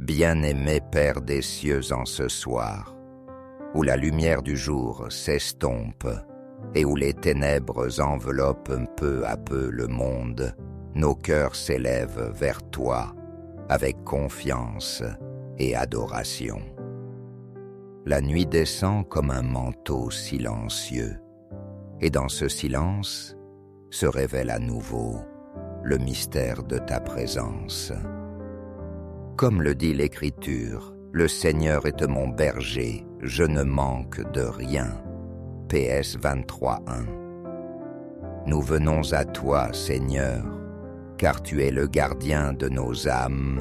Bien-aimé Père des cieux en ce soir, où la lumière du jour s'estompe et où les ténèbres enveloppent peu à peu le monde, nos cœurs s'élèvent vers toi avec confiance et adoration. La nuit descend comme un manteau silencieux, et dans ce silence se révèle à nouveau le mystère de ta présence. Comme le dit l'Écriture, le Seigneur est mon berger, je ne manque de rien. PS 23:1. Nous venons à toi, Seigneur, car tu es le gardien de nos âmes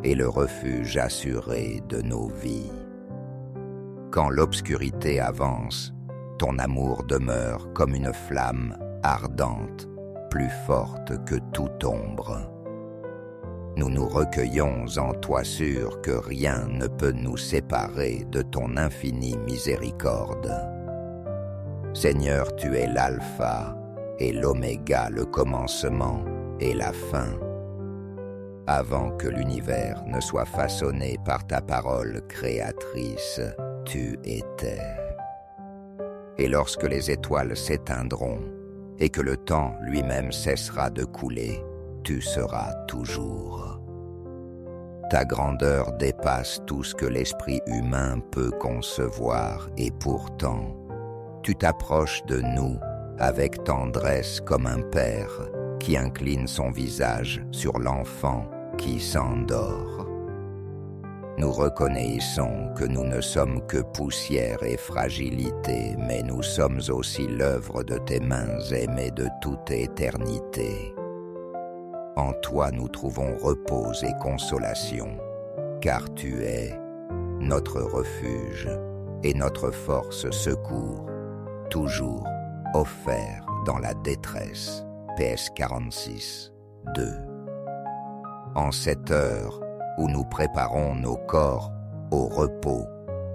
et le refuge assuré de nos vies. Quand l'obscurité avance, ton amour demeure comme une flamme ardente, plus forte que toute ombre. Nous nous recueillons en toi sûr que rien ne peut nous séparer de ton infinie miséricorde. Seigneur, tu es l'alpha et l'oméga, le commencement et la fin. Avant que l'univers ne soit façonné par ta parole créatrice, tu étais. Et lorsque les étoiles s'éteindront et que le temps lui-même cessera de couler, tu seras toujours. Ta grandeur dépasse tout ce que l'esprit humain peut concevoir et pourtant, tu t'approches de nous avec tendresse comme un père qui incline son visage sur l'enfant qui s'endort. Nous reconnaissons que nous ne sommes que poussière et fragilité, mais nous sommes aussi l'œuvre de tes mains aimées de toute éternité. En toi nous trouvons repos et consolation, car tu es notre refuge et notre force secours, toujours offert dans la détresse. PS 46:2. En cette heure où nous préparons nos corps au repos,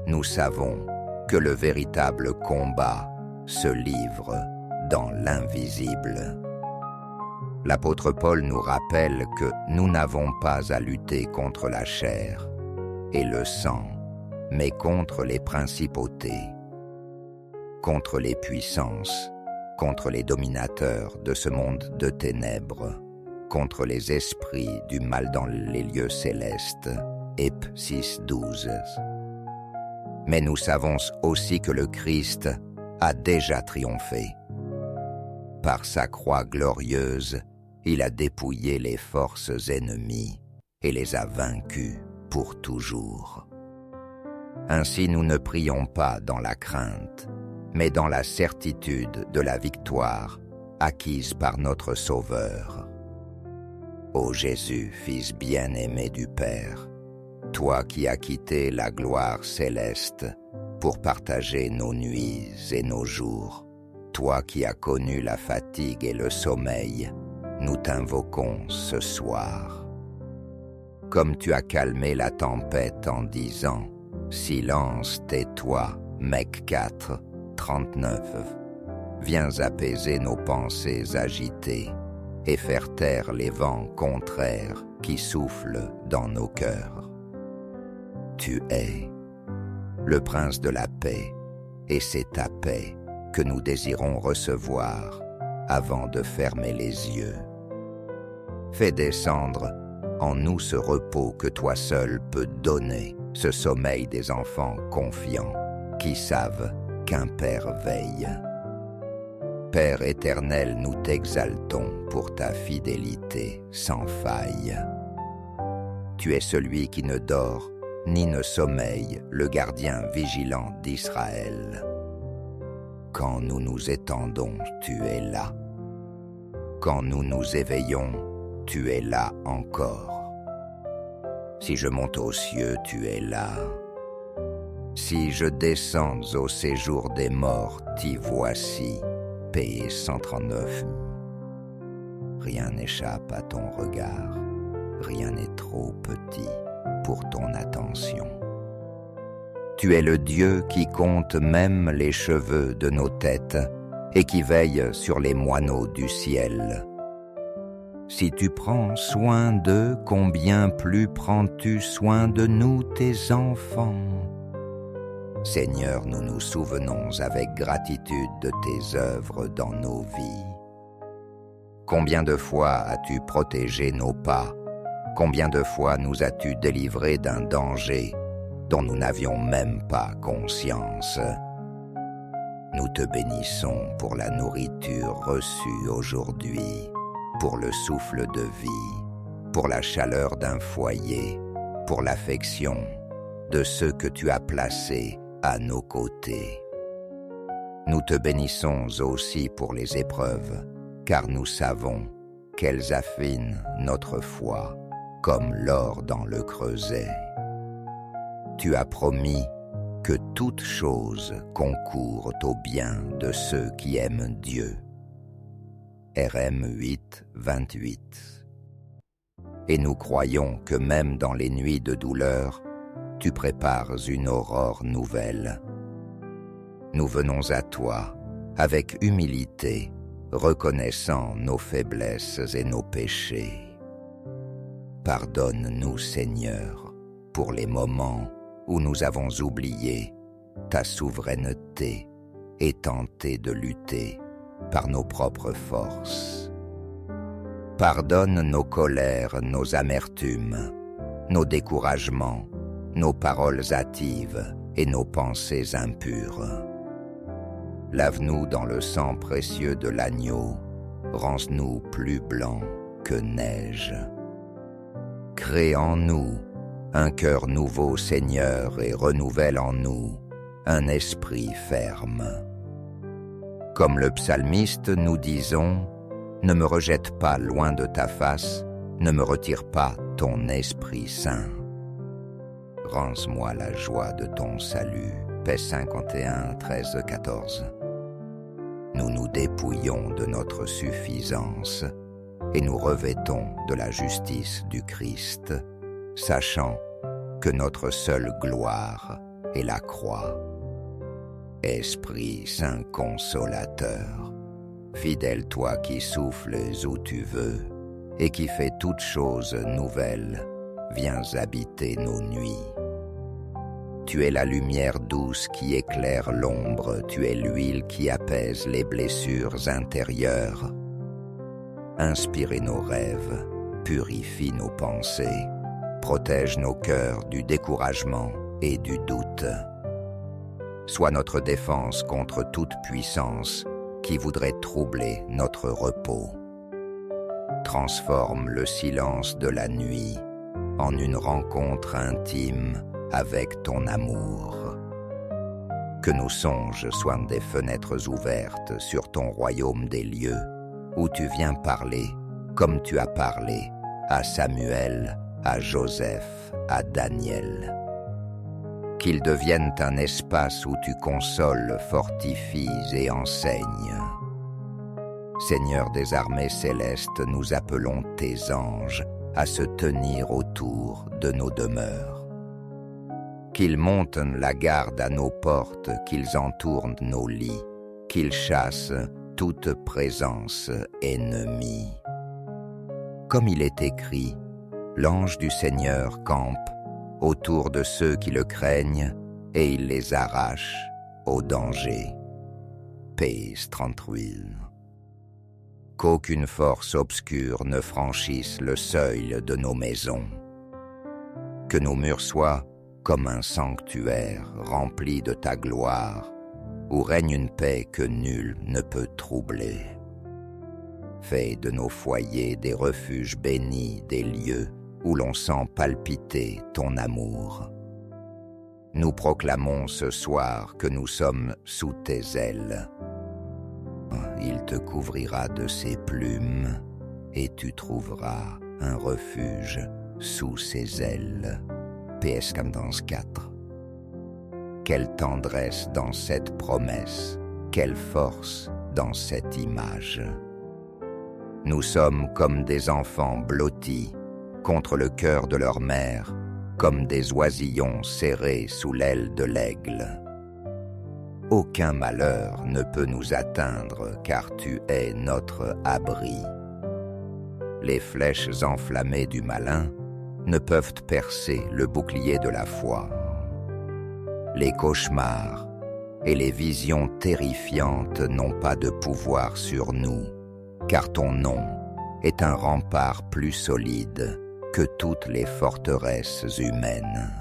nous savons que le véritable combat se livre dans l'invisible. L'apôtre Paul nous rappelle que nous n'avons pas à lutter contre la chair et le sang, mais contre les principautés, contre les puissances, contre les dominateurs de ce monde de ténèbres, contre les esprits du mal dans les lieux célestes. Ep 6:12. Mais nous savons aussi que le Christ a déjà triomphé. Par sa croix glorieuse, il a dépouillé les forces ennemies et les a vaincus pour toujours. Ainsi nous ne prions pas dans la crainte, mais dans la certitude de la victoire acquise par notre Sauveur. Ô Jésus, Fils bien-aimé du Père, toi qui as quitté la gloire céleste pour partager nos nuits et nos jours, toi qui as connu la fatigue et le sommeil, nous t'invoquons ce soir. Comme tu as calmé la tempête en disant « Silence, tais-toi » Mecque 4, 39. Viens apaiser nos pensées agitées et faire taire les vents contraires qui soufflent dans nos cœurs. Tu es le prince de la paix, et c'est ta paix que nous désirons recevoir avant de fermer les yeux. Fais descendre en nous ce repos que toi seul peux donner, ce sommeil des enfants confiants qui savent qu'un Père veille. Père éternel, nous t'exaltons pour ta fidélité sans faille. Tu es celui qui ne dort ni ne sommeille, le gardien vigilant d'Israël. Quand nous nous étendons, tu es là. Quand nous nous éveillons, tu es là encore. Si je monte aux cieux, tu es là. Si je descends au séjour des morts, t'y voici. P 139. Rien n'échappe à ton regard, rien n'est trop petit pour ton attention. Tu es le Dieu qui compte même les cheveux de nos têtes et qui veille sur les moineaux du ciel. Si tu prends soin d'eux, combien plus prends-tu soin de nous, tes enfants? Seigneur, nous nous souvenons avec gratitude de tes œuvres dans nos vies. Combien de fois as-tu protégé nos pas? Combien de fois nous as-tu délivrés d'un danger dont nous n'avions même pas conscience? Nous te bénissons pour la nourriture reçue aujourd'hui, pour le souffle de vie, pour la chaleur d'un foyer, pour l'affection de ceux que tu as placés à nos côtés. Nous te bénissons aussi pour les épreuves, car nous savons qu'elles affinent notre foi, comme l'or dans le creuset. Tu as promis que toute chose concourt au bien de ceux qui aiment Dieu. RM 8, 28. Et nous croyons que même dans les nuits de douleur, tu prépares une aurore nouvelle. Nous venons à toi avec humilité, reconnaissant nos faiblesses et nos péchés. Pardonne-nous, Seigneur, pour les moments où nous avons oublié ta souveraineté et tenté de lutter par nos propres forces. Pardonne nos colères, nos amertumes, nos découragements, nos paroles hâtives et nos pensées impures. Lave-nous dans le sang précieux de l'agneau, rends-nous plus blancs que neige. Crée en nous un cœur nouveau, Seigneur, et renouvelle en nous un esprit ferme. Comme le psalmiste, nous disons « Ne me rejette pas loin de ta face, ne me retire pas ton Esprit Saint. » Rends-moi la joie de ton salut. Paix 51, 13, 14. Nous nous dépouillons de notre suffisance et nous revêtons de la justice du Christ, sachant que notre seule gloire est la croix. Esprit Saint consolateur, fidèle toi qui souffles où tu veux et qui fais toutes choses nouvelles, viens habiter nos nuits. Tu es la lumière douce qui éclaire l'ombre, tu es l'huile qui apaise les blessures intérieures. Inspire nos rêves, purifie nos pensées, protège nos cœurs du découragement et du doute. Sois notre défense contre toute puissance qui voudrait troubler notre repos. Transforme le silence de la nuit en une rencontre intime avec ton amour. Que nos songes soient des fenêtres ouvertes sur ton royaume des lieux, où tu viens parler, comme tu as parlé, à Samuel, à Joseph, à Daniel. Qu'ils deviennent un espace où tu consoles, fortifies et enseignes. Seigneur des armées célestes, nous appelons tes anges à se tenir autour de nos demeures. Qu'ils montent la garde à nos portes, qu'ils entourent nos lits, qu'ils chassent toute présence ennemie. Comme il est écrit, l'ange du Seigneur campe autour de ceux qui le craignent et il les arrache au danger. Pèse 38. Qu'aucune force obscure ne franchisse le seuil de nos maisons. Que nos murs soient comme un sanctuaire rempli de ta gloire, où règne une paix que nul ne peut troubler. Fais de nos foyers des refuges bénis, des lieux où l'on sent palpiter ton amour. Nous proclamons ce soir que nous sommes sous tes ailes. Il te couvrira de ses plumes et tu trouveras un refuge sous ses ailes. PS Cadence 4. Quelle tendresse dans cette promesse, quelle force dans cette image. Nous sommes comme des enfants blottis contre le cœur de leur mère, comme des oisillons serrés sous l'aile de l'aigle. Aucun malheur ne peut nous atteindre, car tu es notre abri. les flèches enflammées du malin ne peuvent percer le bouclier de la foi. Les cauchemars et les visions terrifiantes n'ont pas de pouvoir sur nous, car ton nom est un rempart plus solide que toutes les forteresses humaines.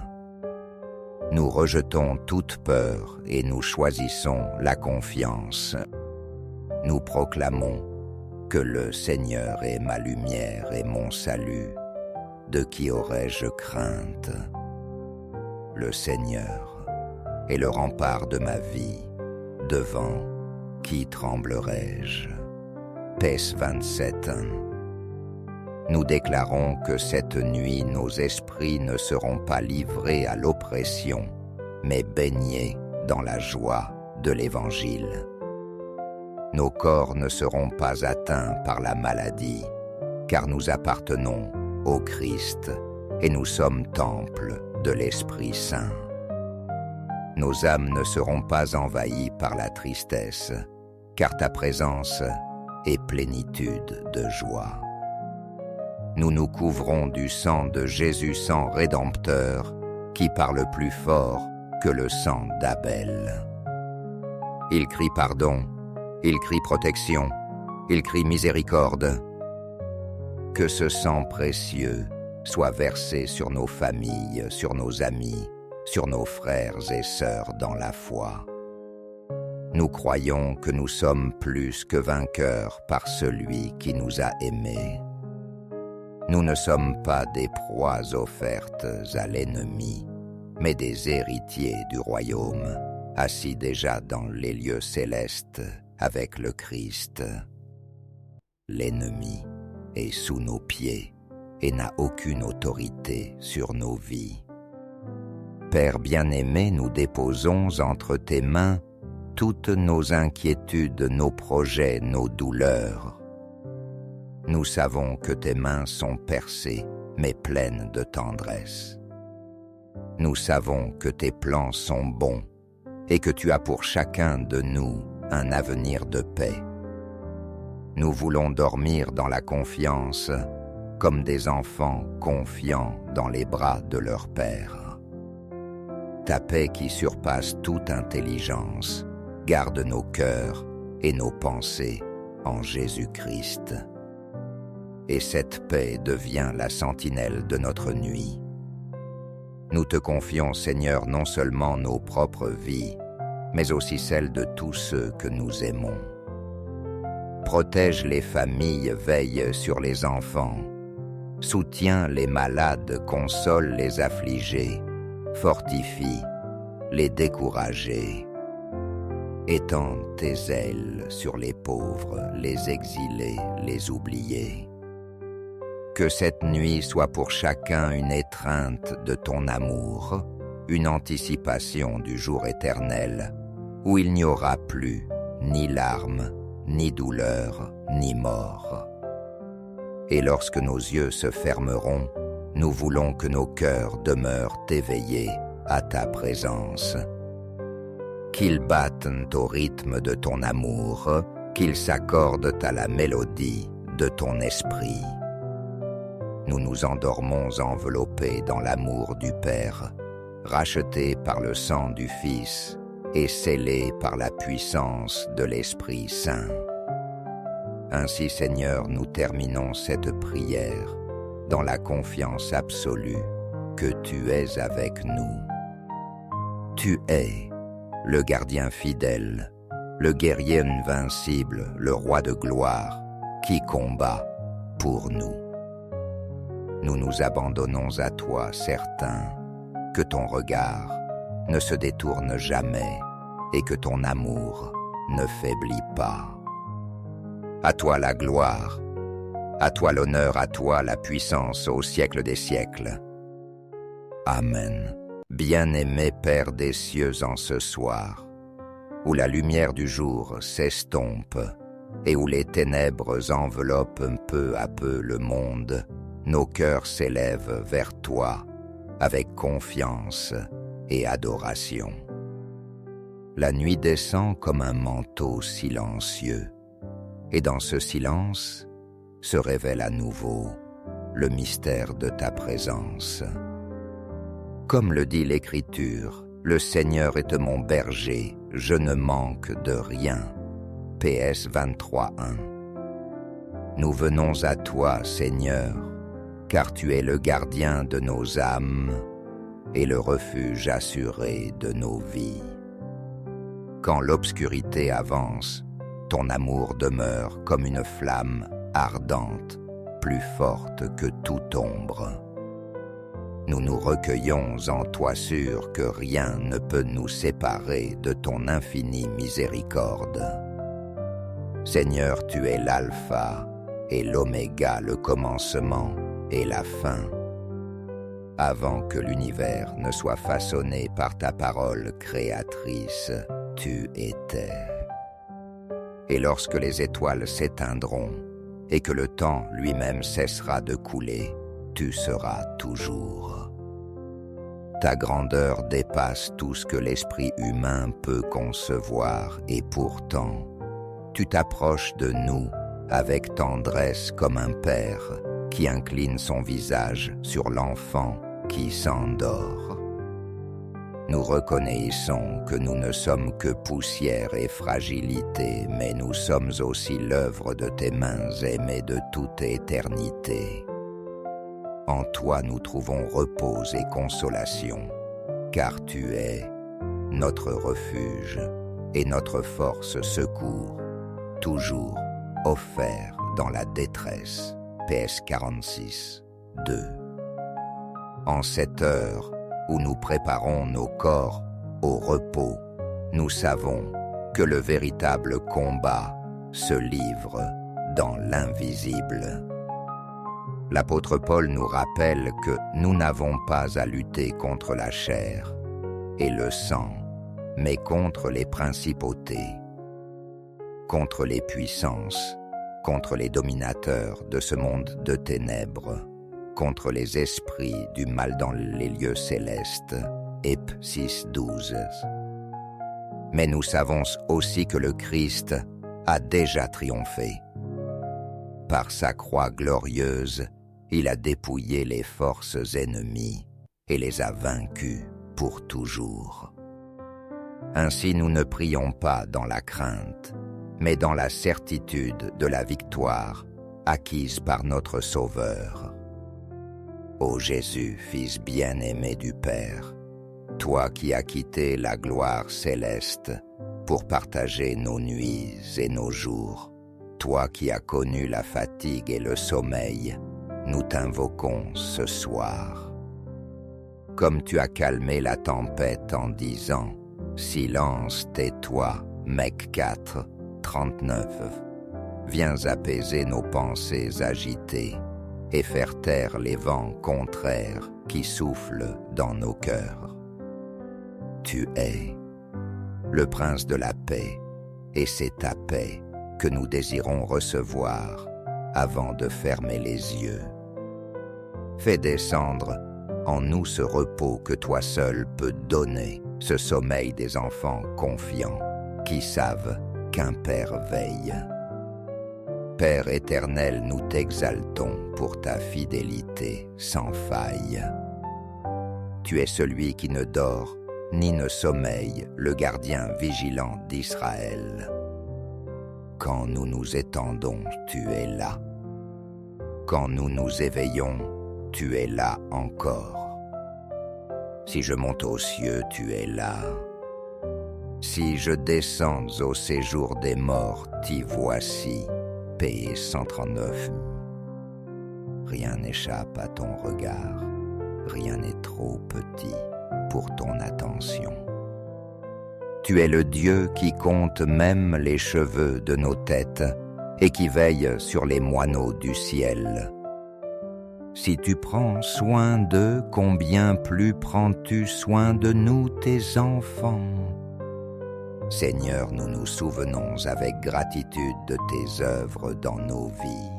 Nous rejetons toute peur et nous choisissons la confiance. Nous proclamons que le Seigneur est ma lumière et mon salut. De qui aurais-je crainte? Le Seigneur est le rempart de ma vie. Devant qui tremblerai-je? Pes 27. Nous déclarons que cette nuit nos esprits ne seront pas livrés à l'oppression, mais baignés dans la joie de l'Évangile. Nos corps ne seront pas atteints par la maladie, car nous appartenons au Christ et nous sommes temple de l'Esprit Saint. Nos âmes ne seront pas envahies par la tristesse, car ta présence est plénitude de joie. Nous nous couvrons du sang de Jésus, sang rédempteur, qui parle plus fort que le sang d'Abel. Il crie pardon, il crie protection, il crie miséricorde. Que ce sang précieux soit versé sur nos familles, sur nos amis, sur nos frères et sœurs dans la foi. Nous croyons que nous sommes plus que vainqueurs par celui qui nous a aimés. Nous ne sommes pas des proies offertes à l'ennemi, mais des héritiers du royaume, assis déjà dans les lieux célestes avec le Christ. L'ennemi est sous nos pieds et n'a aucune autorité sur nos vies. Père bien-aimé, nous déposons entre tes mains toutes nos inquiétudes, nos projets, nos douleurs. Nous savons que tes mains sont percées, mais pleines de tendresse. Nous savons que tes plans sont bons et que tu as pour chacun de nous un avenir de paix. Nous voulons dormir dans la confiance, comme des enfants confiants dans les bras de leur Père. Ta paix qui surpasse toute intelligence, garde nos cœurs et nos pensées en Jésus-Christ. Et cette paix devient la sentinelle de notre nuit. Nous te confions, Seigneur, non seulement nos propres vies, mais aussi celles de tous ceux que nous aimons. Protège les familles, veille sur les enfants, soutiens les malades, console les affligés, fortifie les découragés. Étends tes ailes sur les pauvres, les exilés, les oubliés. Que cette nuit soit pour chacun une étreinte de ton amour, une anticipation du jour éternel, où il n'y aura plus ni larmes, ni douleur, ni mort. Et lorsque nos yeux se fermeront, nous voulons que nos cœurs demeurent éveillés à ta présence. Qu'ils battent au rythme de ton amour, qu'ils s'accordent à la mélodie de ton esprit. Nous nous endormons enveloppés dans l'amour du Père, rachetés par le sang du Fils et scellés par la puissance de l'Esprit Saint. Ainsi, Seigneur, nous terminons cette prière dans la confiance absolue que tu es avec nous. Tu es le gardien fidèle, le guerrier invincible, le roi de gloire, qui combat pour nous. Nous nous abandonnons à toi, certains que ton regard ne se détourne jamais et que ton amour ne faiblit pas. À toi la gloire, à toi l'honneur, à toi la puissance au siècle des siècles. Amen. Bien-aimé Père des cieux, en ce soir, où la lumière du jour s'estompe et où les ténèbres enveloppent peu à peu le monde, nos cœurs s'élèvent vers toi avec confiance et adoration. La nuit descend comme un manteau silencieux, et dans ce silence, se révèle à nouveau le mystère de ta présence. Comme le dit l'Écriture, le Seigneur est mon berger, je ne manque de rien. PS 23:1. Nous venons à toi, Seigneur, car tu es le gardien de nos âmes et le refuge assuré de nos vies. Quand l'obscurité avance, ton amour demeure comme une flamme ardente, plus forte que toute ombre. Nous nous recueillons en toi sûr que rien ne peut nous séparer de ton infinie miséricorde. Seigneur, tu es l'alpha et l'oméga, le commencement et la fin. Avant que l'univers ne soit façonné par ta parole créatrice, tu étais. Et lorsque les étoiles s'éteindront et que le temps lui-même cessera de couler, tu seras toujours. Ta grandeur dépasse tout ce que l'esprit humain peut concevoir et pourtant, tu t'approches de nous avec tendresse comme un père qui incline son visage sur l'enfant qui s'endort. Nous reconnaissons que nous ne sommes que poussière et fragilité, mais nous sommes aussi l'œuvre de tes mains aimées de toute éternité. En toi nous trouvons repos et consolation, car tu es notre refuge et notre force secours, toujours offert dans la détresse. PS 46, 2. En cette heure où nous préparons nos corps au repos, nous savons que le véritable combat se livre dans l'invisible. L'apôtre Paul nous rappelle que nous n'avons pas à lutter contre la chair et le sang, mais contre les principautés, contre les puissances, contre les dominateurs de ce monde de ténèbres, contre les esprits du mal dans les lieux célestes. Ep 6:12. Mais nous savons aussi que le Christ a déjà triomphé. Par sa croix glorieuse, il a dépouillé les forces ennemies et les a vaincues pour toujours. Ainsi nous ne prions pas dans la crainte, mais dans la certitude de la victoire acquise par notre Sauveur. Ô Jésus, Fils bien-aimé du Père, toi qui as quitté la gloire céleste pour partager nos nuits et nos jours, toi qui as connu la fatigue et le sommeil, nous t'invoquons ce soir. Comme tu as calmé la tempête en disant « Silence, tais-toi » Mecque 4, 39. Viens apaiser nos pensées agitées et faire taire les vents contraires qui soufflent dans nos cœurs. Tu es le prince de la paix, et c'est ta paix que nous désirons recevoir avant de fermer les yeux. Fais descendre en nous ce repos que toi seul peux donner, ce sommeil des enfants confiants qui savent qu'un Père veille. Père éternel, nous t'exaltons pour ta fidélité sans faille. Tu es celui qui ne dort ni ne sommeille, le gardien vigilant d'Israël. Quand nous nous étendons, tu es là. Quand nous nous éveillons, tu es là encore. Si je monte aux cieux, tu es là. Si je descends au séjour des morts, t'y voici. P 139. Rien n'échappe à ton regard, rien n'est trop petit pour ton attention. Tu es le Dieu qui compte même les cheveux de nos têtes et qui veille sur les moineaux du ciel. Si tu prends soin d'eux, combien plus prends-tu soin de nous, tes enfants? Seigneur, nous nous souvenons avec gratitude de tes œuvres dans nos vies.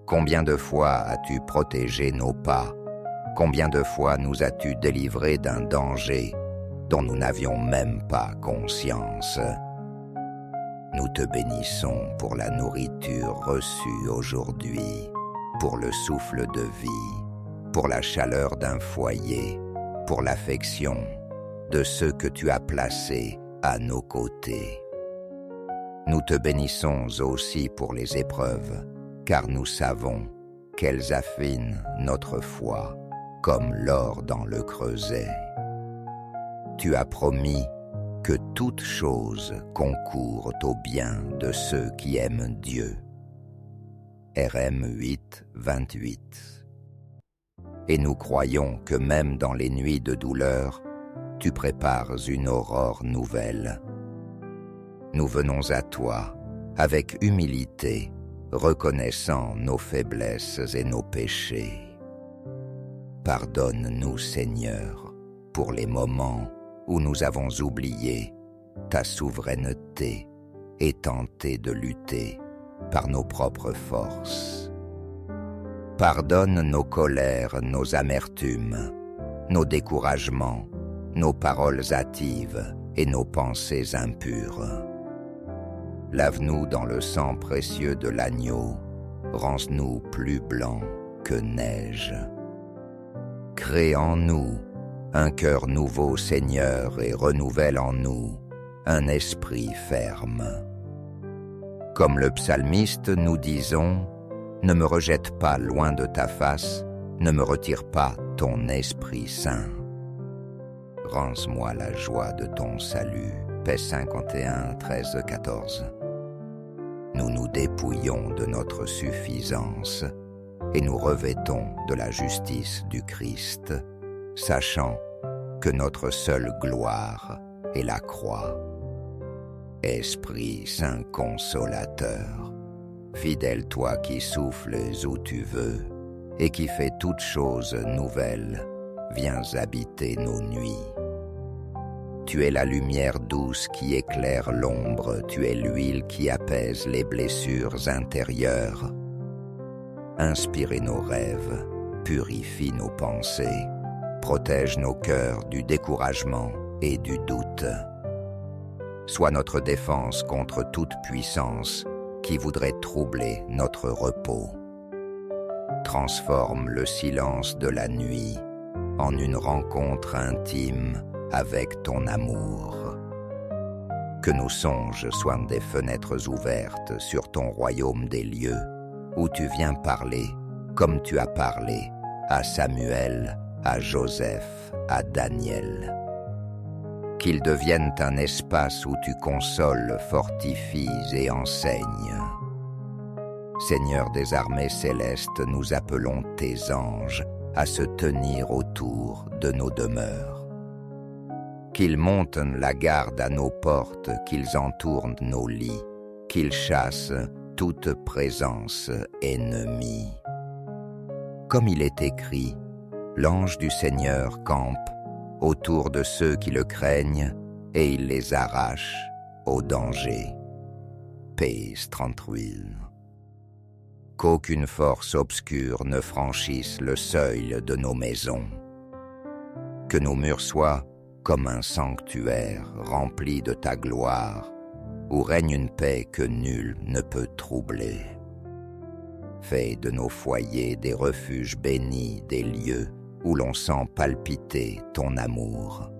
Combien de fois as-tu protégé nos pas? Combien de fois nous as-tu délivrés d'un danger dont nous n'avions même pas conscience? Nous te bénissons pour la nourriture reçue aujourd'hui, pour le souffle de vie, pour la chaleur d'un foyer, pour l'affection de ceux que tu as placés à nos côtés. Nous te bénissons aussi pour les épreuves, car nous savons qu'elles affinent notre foi, comme l'or dans le creuset. Tu as promis que toute chose concourt au bien de ceux qui aiment Dieu. RM 8, 28. Et nous croyons que même dans les nuits de douleur, tu prépares une aurore nouvelle. Nous venons à toi avec humilité, reconnaissant nos faiblesses et nos péchés. Pardonne-nous, Seigneur, pour les moments où nous avons oublié ta souveraineté et tenté de lutter par nos propres forces. Pardonne nos colères, nos amertumes, nos découragements, nos paroles hâtives et nos pensées impures. Lave-nous dans le sang précieux de l'agneau, rends-nous plus blancs que neige. Crée en nous un cœur nouveau, Seigneur, et renouvelle en nous un esprit ferme. Comme le psalmiste, nous disons « Ne me rejette pas loin de ta face, ne me retire pas ton Esprit Saint. » Rends-moi la joie de ton salut. Paix 51, 13, 14. Nous nous dépouillons de notre suffisance et nous revêtons de la justice du Christ, sachant que notre seule gloire est la croix. Esprit Saint consolateur, fidèle toi qui souffles où tu veux et qui fais toutes choses nouvelles, viens habiter nos nuits. Tu es la lumière douce qui éclaire l'ombre, tu es l'huile qui apaise les blessures intérieures. Inspire nos rêves, purifie nos pensées, protège nos cœurs du découragement et du doute. Sois notre défense contre toute puissance qui voudrait troubler notre repos. Transforme le silence de la nuit en une rencontre intime avec ton amour. Que nos songes soient des fenêtres ouvertes sur ton royaume des lieux, où tu viens parler, comme tu as parlé, à Samuel, à Joseph, à Daniel. Qu'ils deviennent un espace où tu consoles, fortifies et enseignes. Seigneur des armées célestes, nous appelons tes anges à se tenir autour de nos demeures. Qu'ils montent la garde à nos portes, qu'ils entourent nos lits, qu'ils chassent toute présence ennemie. Comme il est écrit, l'ange du Seigneur campe autour de ceux qui le craignent et il les arrache au danger. Pays 38. Qu'aucune force obscure ne franchisse le seuil de nos maisons. Que nos murs soient comme un sanctuaire rempli de ta gloire, où règne une paix que nul ne peut troubler. Fais de nos foyers des refuges bénis, des lieux où l'on sent palpiter ton amour.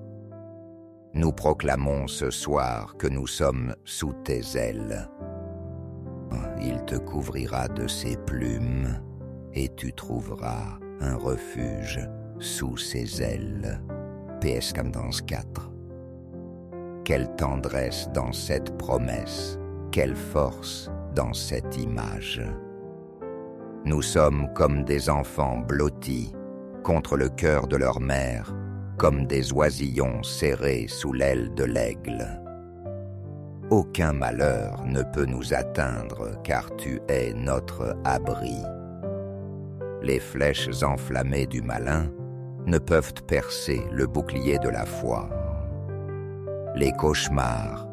Nous proclamons ce soir que nous sommes sous tes ailes. Il te couvrira de ses plumes et tu trouveras un refuge sous ses ailes. PS Camdance 4. Quelle tendresse dans cette promesse, quelle force dans cette image. Nous sommes comme des enfants blottis contre le cœur de leur mère, comme des oisillons serrés sous l'aile de l'aigle. Aucun malheur ne peut nous atteindre, car tu es notre abri. Les flèches enflammées du malin ne peuvent percer le bouclier de la foi. Les cauchemars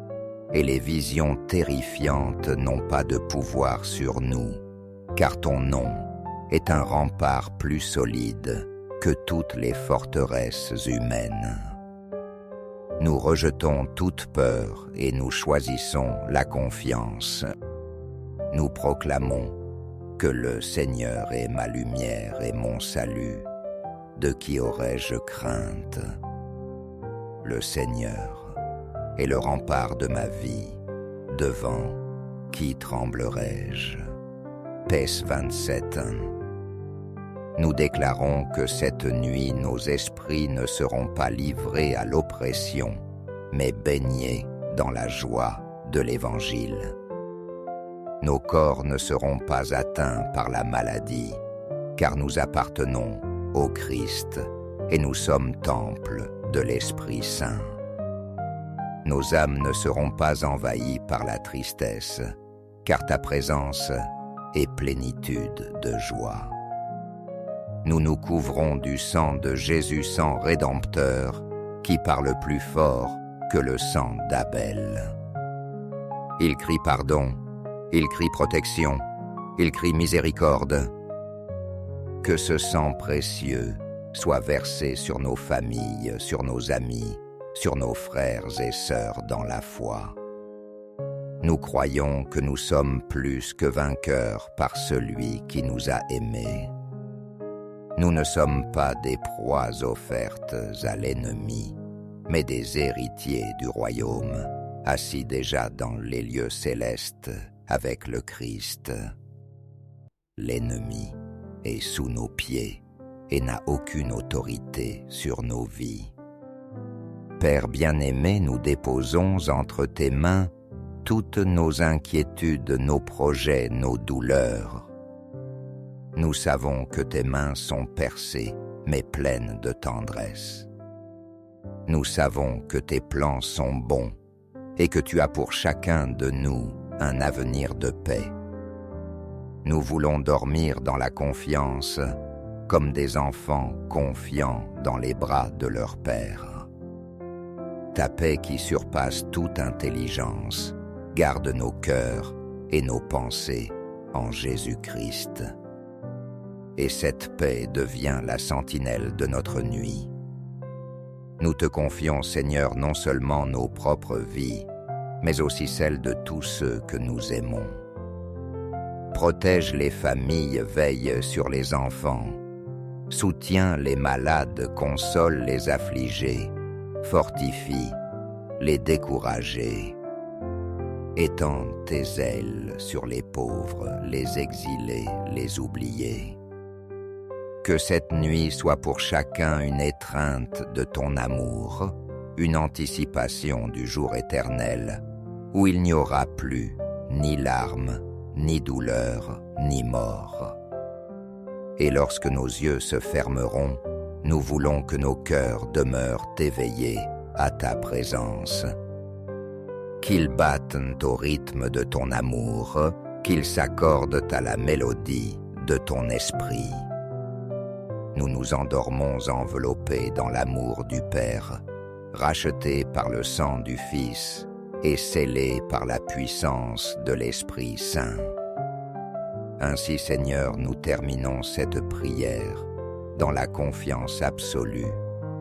et les visions terrifiantes n'ont pas de pouvoir sur nous, car ton nom est un rempart plus solide que toutes les forteresses humaines. Nous rejetons toute peur et nous choisissons la confiance. Nous proclamons que le Seigneur est ma lumière et mon salut. De qui aurais-je crainte? Le Seigneur est le rempart de ma vie. Devant qui tremblerais-je? Pes 27. Nous déclarons que cette nuit nos esprits ne seront pas livrés à l'oppression, mais baignés dans la joie de l'Évangile. Nos corps ne seront pas atteints par la maladie, car nous appartenons au Christ et nous sommes temple de l'Esprit Saint. Nos âmes ne seront pas envahies par la tristesse, car ta présence est plénitude de joie. Nous nous couvrons du sang de Jésus, sang rédempteur, qui parle plus fort que le sang d'Abel. Il crie pardon, il crie protection, il crie miséricorde. Que ce sang précieux soit versé sur nos familles, sur nos amis, sur nos frères et sœurs dans la foi. Nous croyons que nous sommes plus que vainqueurs par celui qui nous a aimés. Nous ne sommes pas des proies offertes à l'ennemi, mais des héritiers du royaume, assis déjà dans les lieux célestes avec le Christ. L'ennemi est sous nos pieds et n'a aucune autorité sur nos vies. Père bien-aimé, nous déposons entre tes mains toutes nos inquiétudes, nos projets, nos douleurs. Nous savons que tes mains sont percées, mais pleines de tendresse. Nous savons que tes plans sont bons et que tu as pour chacun de nous un avenir de paix. Nous voulons dormir dans la confiance, comme des enfants confiants dans les bras de leur Père. Ta paix qui surpasse toute intelligence, garde nos cœurs et nos pensées en Jésus-Christ. Et cette paix devient la sentinelle de notre nuit. Nous te confions, Seigneur, non seulement nos propres vies, mais aussi celles de tous ceux que nous aimons. Protège les familles, veille sur les enfants. Soutiens les malades, console les affligés. Fortifie les découragés. Étends tes ailes sur les pauvres, les exilés, les oubliés. Que cette nuit soit pour chacun une étreinte de ton amour, une anticipation du jour éternel, où il n'y aura plus ni larmes, ni douleur, ni mort. Et lorsque nos yeux se fermeront, nous voulons que nos cœurs demeurent éveillés à ta présence. Qu'ils battent au rythme de ton amour, qu'ils s'accordent à la mélodie de ton esprit. Nous nous endormons enveloppés dans l'amour du Père, rachetés par le sang du Fils et scellés par la puissance de l'Esprit Saint. Ainsi, Seigneur, nous terminons cette prière dans la confiance absolue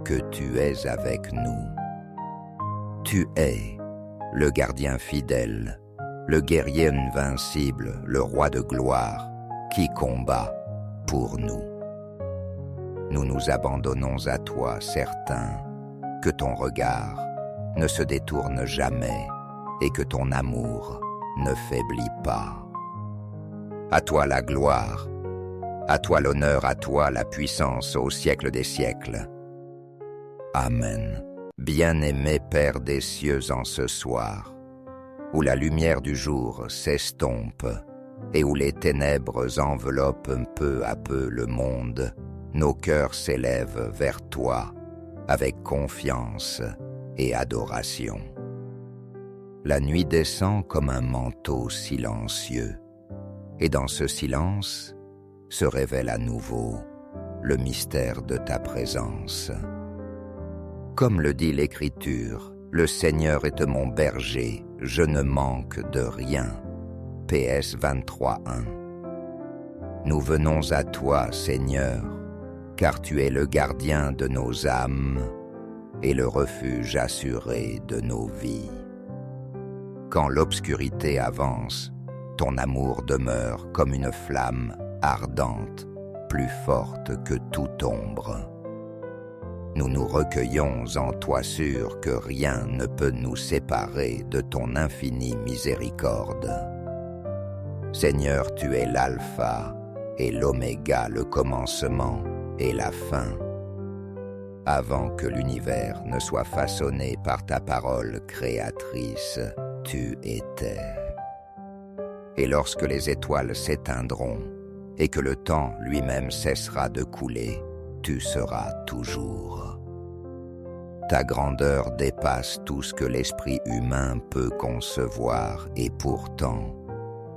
que tu es avec nous. Tu es le gardien fidèle, le guerrier invincible, le roi de gloire, qui combat pour nous. Nous nous abandonnons à toi, certains que ton regard ne se détourne jamais et que ton amour ne faiblit pas. À toi la gloire, à toi l'honneur, à toi la puissance au siècle des siècles. Amen. Bien-aimé Père des cieux, en ce soir, où la lumière du jour s'estompe et où les ténèbres enveloppent peu à peu le monde, nos cœurs s'élèvent vers toi avec confiance et adoration. La nuit descend comme un manteau silencieux, et dans ce silence se révèle à nouveau le mystère de ta présence. Comme le dit l'Écriture, le Seigneur est mon berger, je ne manque de rien. PS 23:1. Nous venons à toi, Seigneur, car tu es le gardien de nos âmes. et le refuge assuré de nos vies. Quand l'obscurité avance, ton amour demeure comme une flamme ardente, plus forte que toute ombre. Nous nous recueillons en toi sûr que rien ne peut nous séparer de ton infinie miséricorde. Seigneur, tu es l'alpha et l'oméga, le commencement et la fin. Avant que l'univers ne soit façonné par ta parole créatrice, tu étais. Et lorsque les étoiles s'éteindront et que le temps lui-même cessera de couler, tu seras toujours. Ta grandeur dépasse tout ce que l'esprit humain peut concevoir et pourtant,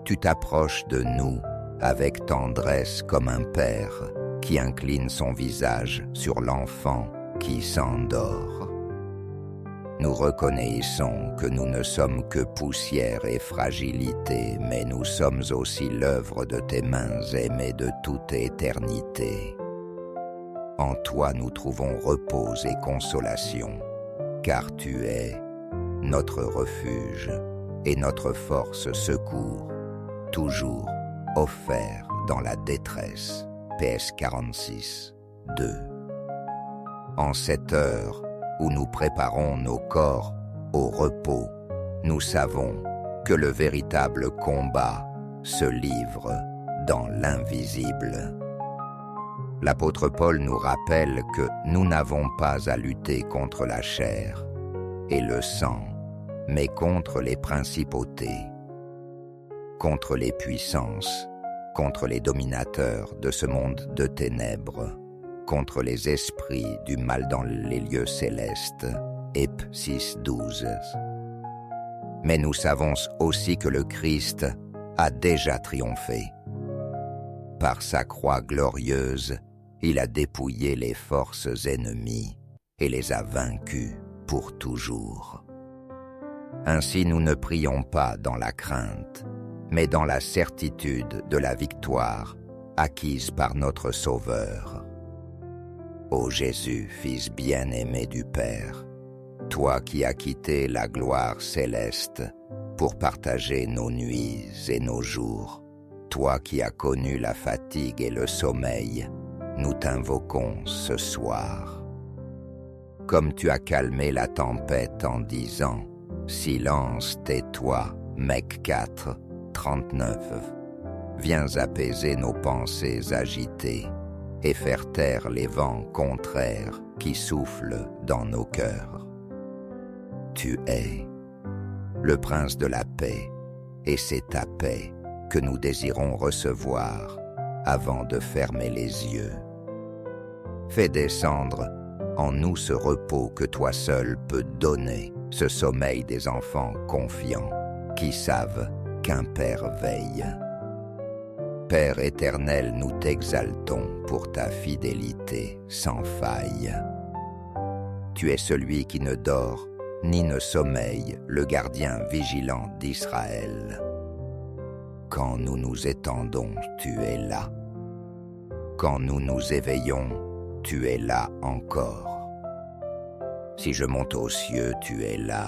tu t'approches de nous avec tendresse comme un père qui incline son visage sur l'enfant qui s'endort. Nous reconnaissons que nous ne sommes que poussière et fragilité, mais nous sommes aussi l'œuvre de tes mains aimées de toute éternité. En toi nous trouvons repos et consolation, car tu es notre refuge et notre force secours, toujours offert dans la détresse. PS 46, 2. En cette heure où nous préparons nos corps au repos, nous savons que le véritable combat se livre dans l'invisible. L'apôtre Paul nous rappelle que nous n'avons pas à lutter contre la chair et le sang, mais contre les principautés, contre les puissances, contre les dominateurs de ce monde de ténèbres, contre les esprits du mal dans les lieux célestes. Ep 6:12. Mais nous savons aussi que le Christ a déjà triomphé. Par sa croix glorieuse, il a dépouillé les forces ennemies et les a vaincus pour toujours. Ainsi nous ne prions pas dans la crainte, mais dans la certitude de la victoire acquise par notre Sauveur. Ô Jésus, Fils bien-aimé du Père, toi qui as quitté la gloire céleste pour partager nos nuits et nos jours, toi qui as connu la fatigue et le sommeil, nous t'invoquons ce soir. Comme tu as calmé la tempête en disant « Silence, tais-toi » Mec 4, 39. Viens apaiser nos pensées agitées et faire taire les vents contraires qui soufflent dans nos cœurs. Tu es le prince de la paix, et c'est ta paix que nous désirons recevoir avant de fermer les yeux. Fais descendre en nous ce repos que toi seul peux donner, ce sommeil des enfants confiants qui savent qu'un Père veille. Père éternel, nous t'exaltons pour ta fidélité sans faille. Tu es celui qui ne dort ni ne sommeille, le gardien vigilant d'Israël. Quand nous nous étendons, tu es là. Quand nous nous éveillons, tu es là encore. Si je monte aux cieux, tu es là.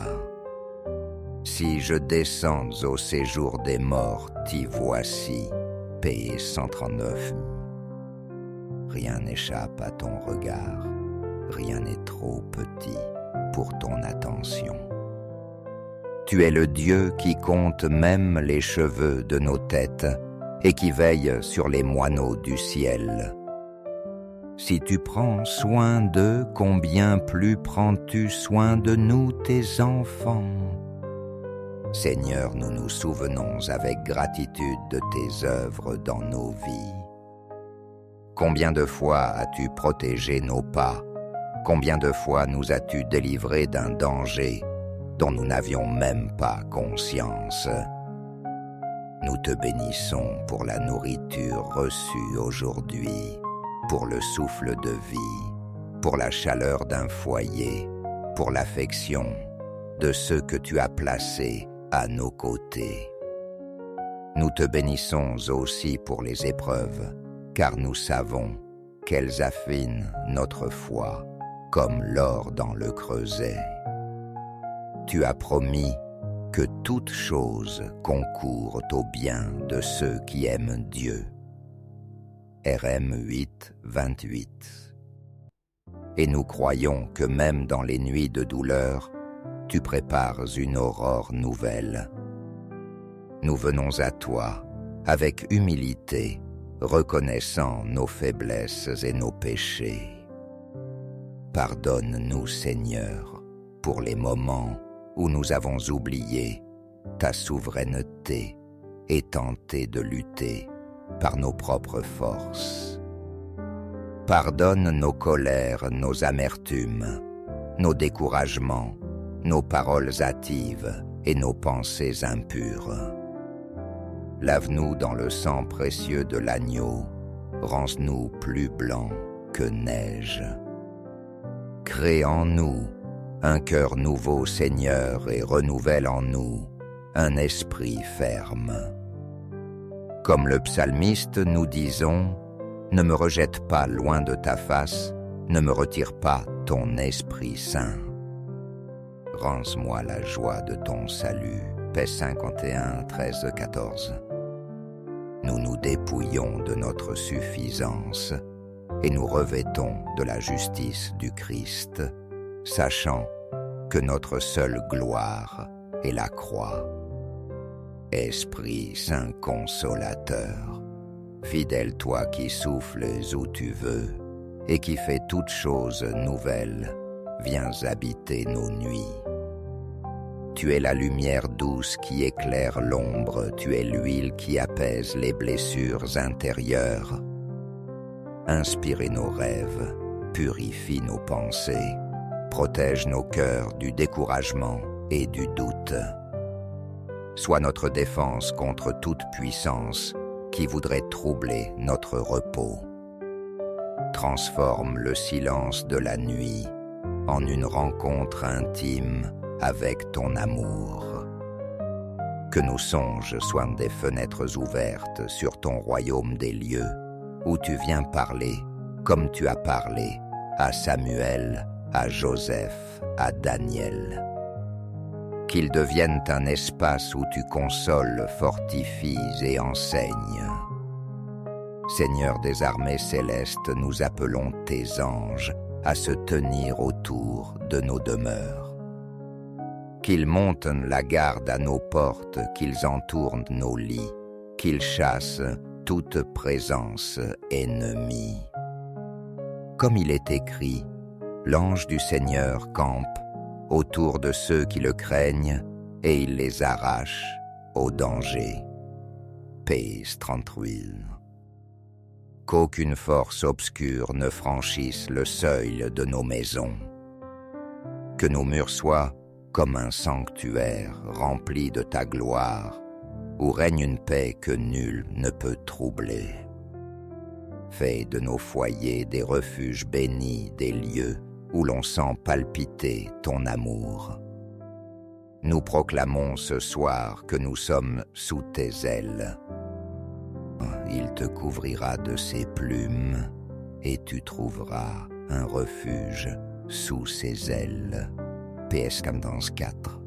Si je descends au séjour des morts, t'y voici. P 139. Rien n'échappe à ton regard, rien n'est trop petit pour ton attention. Tu es le Dieu qui compte même les cheveux de nos têtes et qui veille sur les moineaux du ciel. Si tu prends soin d'eux, combien plus prends-tu soin de nous, tes enfants? Seigneur, nous nous souvenons avec gratitude de tes œuvres dans nos vies. Combien de fois as-tu protégé nos pas? Combien de fois nous as-tu délivrés d'un danger dont nous n'avions même pas conscience? Nous te bénissons pour la nourriture reçue aujourd'hui, pour le souffle de vie, pour la chaleur d'un foyer, pour l'affection de ceux que tu as placés à nos côtés. Nous te bénissons aussi pour les épreuves, car nous savons qu'elles affinent notre foi, comme l'or dans le creuset. Tu as promis que toute chose concourt au bien de ceux qui aiment Dieu. RM 8, 28. Et nous croyons que même dans les nuits de douleur, tu prépares une aurore nouvelle. Nous venons à toi, avec humilité, reconnaissant nos faiblesses et nos péchés. Pardonne-nous, Seigneur, pour les moments où nous avons oublié ta souveraineté et tenté de lutter par nos propres forces. Pardonne nos colères, nos amertumes, nos découragements, nos paroles hâtives et nos pensées impures. Lave-nous dans le sang précieux de l'agneau, rends-nous plus blancs que neige. Crée en nous un cœur nouveau, Seigneur, et renouvelle en nous un esprit ferme. Comme le psalmiste, nous disons, « Ne me rejette pas loin de ta face, ne me retire pas ton Esprit Saint. » Rends-moi la joie de ton salut. Paix 51, 13, 14. Nous nous dépouillons de notre suffisance et nous revêtons de la justice du Christ, sachant que notre seule gloire est la croix. Esprit Saint consolateur, fidèle toi qui souffles où tu veux et qui fais toutes choses nouvelles, viens habiter nos nuits. Tu es la lumière douce qui éclaire l'ombre, tu es l'huile qui apaise les blessures intérieures. Inspire nos rêves, purifie nos pensées, protège nos cœurs du découragement et du doute. Sois notre défense contre toute puissance qui voudrait troubler notre repos. Transforme le silence de la nuit en une rencontre intime avec ton amour. Que nos songes soient des fenêtres ouvertes sur ton royaume des lieux, où tu viens parler, comme tu as parlé, à Samuel, à Joseph, à Daniel. Qu'ils deviennent un espace où tu consoles, fortifies et enseignes. Seigneur des armées célestes, nous appelons tes anges à se tenir autour de nos demeures. Qu'ils montent la garde à nos portes, qu'ils entourent nos lits, qu'ils chassent toute présence ennemie. Comme il est écrit, l'ange du Seigneur campe autour de ceux qui le craignent et il les arrache au danger. Pays 38. Qu'aucune force obscure ne franchisse le seuil de nos maisons. Que nos murs soient comme un sanctuaire rempli de ta gloire, où règne une paix que nul ne peut troubler. Fais de nos foyers des refuges bénis, des lieux où l'on sent palpiter ton amour. Nous proclamons ce soir que nous sommes sous tes ailes. Il te couvrira de ses plumes et tu trouveras un refuge sous ses ailes. PS Camdance 4.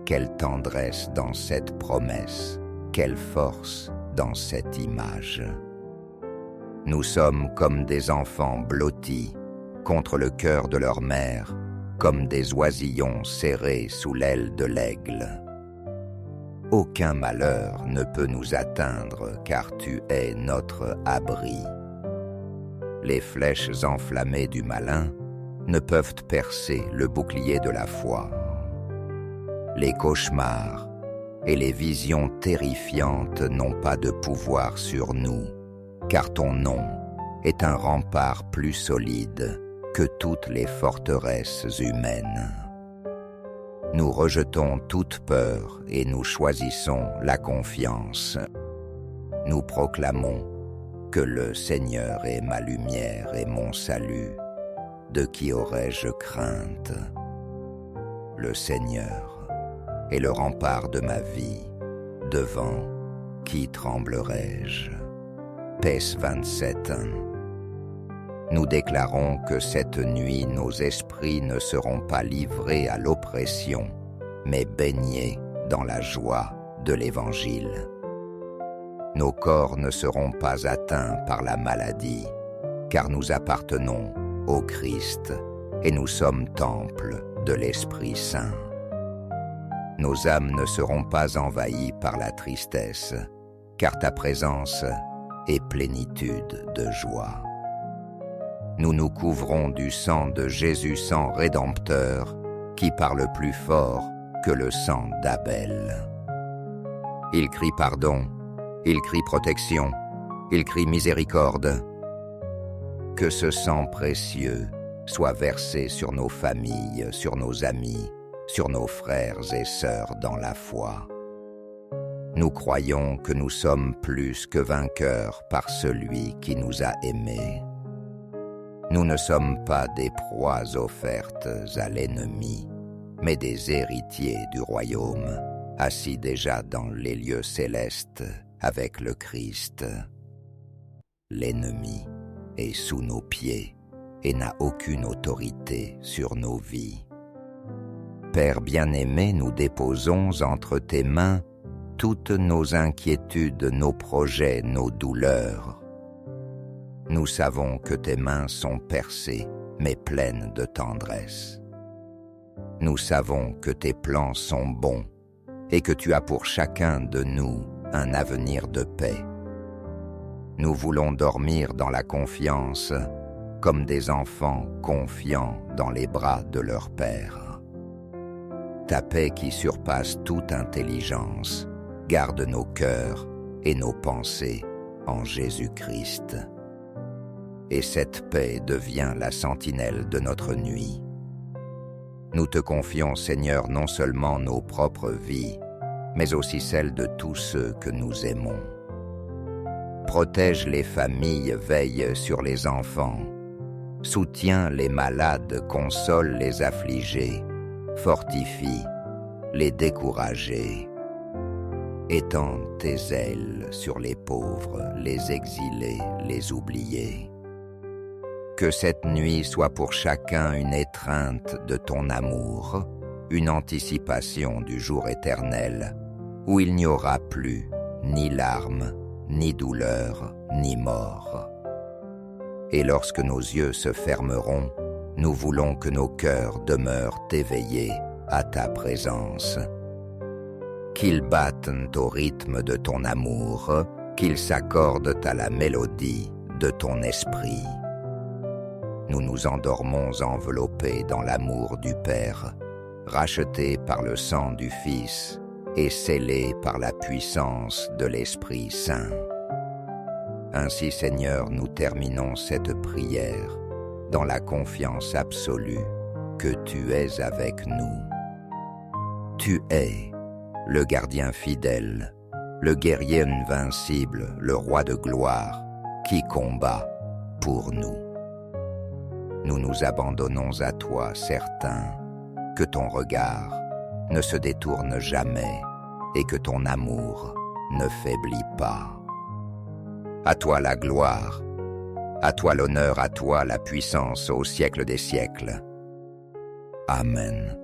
Quelle tendresse dans cette promesse, quelle force dans cette image. Nous sommes comme des enfants blottis contre le cœur de leur mère, comme des oisillons serrés sous l'aile de l'aigle. Aucun malheur ne peut nous atteindre, car tu es notre abri. Les flèches enflammées du malin ne peuvent percer le bouclier de la foi. Les cauchemars et les visions terrifiantes n'ont pas de pouvoir sur nous, car ton nom est un rempart plus solide que toutes les forteresses humaines. Nous rejetons toute peur et nous choisissons la confiance. Nous proclamons que le Seigneur est ma lumière et mon salut. De qui aurais-je crainte? Le Seigneur est le rempart de ma vie. Devant qui tremblerai-je? PS 27. nous déclarons que cette nuit nos esprits ne seront pas livrés à l'oppression, mais baignés dans la joie de l'Évangile. Nos corps ne seront pas atteints par la maladie, car nous appartenons au Christ et nous sommes temple de l'Esprit Saint. Nos âmes ne seront pas envahies par la tristesse, car ta présence est plénitude de joie. Nous nous couvrons du sang de Jésus, sang rédempteur, qui parle plus fort que le sang d'Abel. Il crie pardon, il crie protection, il crie miséricorde. Que ce sang précieux soit versé sur nos familles, sur nos amis, sur nos frères et sœurs dans la foi. Nous croyons que nous sommes plus que vainqueurs par celui qui nous a aimés. Nous ne sommes pas des proies offertes à l'ennemi, mais des héritiers du royaume, assis déjà dans les lieux célestes avec le Christ. L'ennemi est sous nos pieds et n'a aucune autorité sur nos vies. Père bien-aimé, nous déposons entre tes mains toutes nos inquiétudes, nos projets, nos douleurs. Nous savons que tes mains sont percées, mais pleines de tendresse. Nous savons que tes plans sont bons et que tu as pour chacun de nous un avenir de paix. Nous voulons dormir dans la confiance, comme des enfants confiants dans les bras de leur Père. Ta paix qui surpasse toute intelligence, garde nos cœurs et nos pensées en Jésus-Christ. Et cette paix devient la sentinelle de notre nuit. Nous te confions, Seigneur, non seulement nos propres vies, mais aussi celles de tous ceux que nous aimons. Protège les familles, veille sur les enfants, soutiens les malades, console les affligés, fortifie les découragés. Étends tes ailes sur les pauvres, les exilés, les oubliés. Que cette nuit soit pour chacun une étreinte de ton amour, une anticipation du jour éternel, où il n'y aura plus ni larmes, ni douleur, ni mort. Et lorsque nos yeux se fermeront, nous voulons que nos cœurs demeurent éveillés à ta présence. Qu'ils battent au rythme de ton amour, qu'ils s'accordent à la mélodie de ton esprit. Nous nous endormons enveloppés dans l'amour du Père, rachetés par le sang du Fils et scellés par la puissance de l'Esprit Saint. Ainsi, Seigneur, nous terminons cette prière dans la confiance absolue que tu es avec nous. Tu es le gardien fidèle, le guerrier invincible, le roi de gloire, qui combat pour nous. Nous nous abandonnons à toi, certains que ton regard ne se détourne jamais et que ton amour ne faiblit pas. À toi la gloire, à toi l'honneur, à toi la puissance au siècle des siècles. Amen.